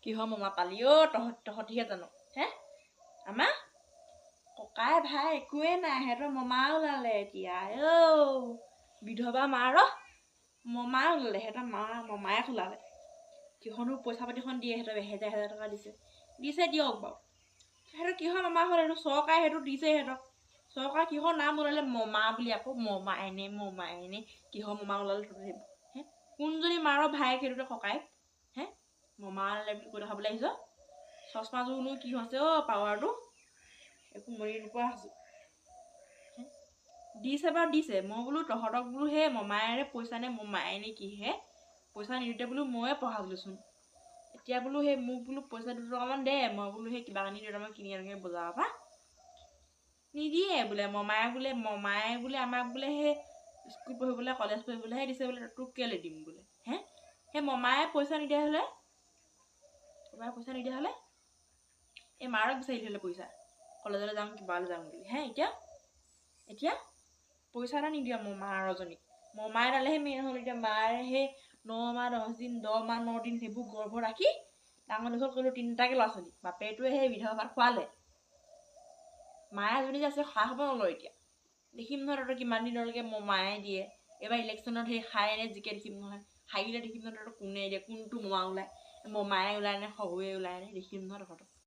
কিহৰ মমা পালি তহঁতিহে জানো হে আমাৰ ককাই ভাই একোৱে নাই সিহঁতৰ মমা ওলালে এতিয়া বিধৱা মাৰ মমা ওলালে সিহঁতৰ মমায়ে ওলালে কিহৰনো পইচা পাতিখন দিয়ে সিহঁতৰ 1000 টকা দিছে দিয়ক বাৰু সিহঁতৰ কিহৰ মমা হ'ল এইটো চৰকাৰে সেইটো দিছে সিহঁতক চৰকাৰ কিহৰ নাম ওলালে মমা বুলি আকৌ মমাইনে কিহৰ মমা ওলালে হে কোনজনী মাৰৰ ভাইক সেইটোতে ককাই হে মমা ওলালে বুলি কৈ দেখাবলৈ আহিছ চশমাযোৰনো কি হৈছে পাৱাৰটো একো মৰি নোপোৱা হৈছোঁ দিছে বাৰু দিছে মই বোলো তহঁতক বোলো সেই মমায়েৰে পইচা নে মমায়েনে কিহে পইচা নিদিওঁতে বোলো ময়ে পঢ়ালোচোন এতিয়া বোলো সেই মোক বোলো পইচা 2 টকামান দে মই বোলো সেই কিবা কানি দুটামান কিনি আনোগে বজাৰৰ পৰা নিদিয়ে বোলে মমায়ে বোলে আমাক বোলে সেই স্কুল পঢ়িবলৈ কলেজ পঢ়িবলৈহে দিছে বোলে তোক কেলে দিম বোলে হে সেই মমায়ে পইচা নিদিয়া হ'লে এই মাৰক বিচাৰি দিলে পইচা কলেজলৈ যাম কিবালৈ যাম বুলি হে এতিয়া পইচা এটা নিদিয়া মমাৰজনীক মমায়ে দালেহে মেইন হ'ল এতিয়া মায়ে সেই 9 মাহ 10 দিন 10 মাহ 9 দিন সেইবোৰ গৰ্ভ ৰাখি ডাঙৰ দীঘল কৰিলো 3টাকে ল'ৰা ছোৱালী বাপেটোৱে সেই বিধৱা ভাত খোৱালে মায়ে এজনী যে আছে খা হ'ব নলয় এতিয়া দেখিম নহয় তহঁতৰ কিমান দিনলৈকে মায়ে দিয়ে এইবাৰ ইলেকশ্যনত সেই খাই এনে জিকে দেখিম নহয় হাৰিলে দেখিম নহয় তহঁতৰ কোনে দিয়ে কোনটো মমা ওলায় মমায়ে ওলায় নে শহুৱে ওলায় নে দেখিম নহয় তহঁতৰ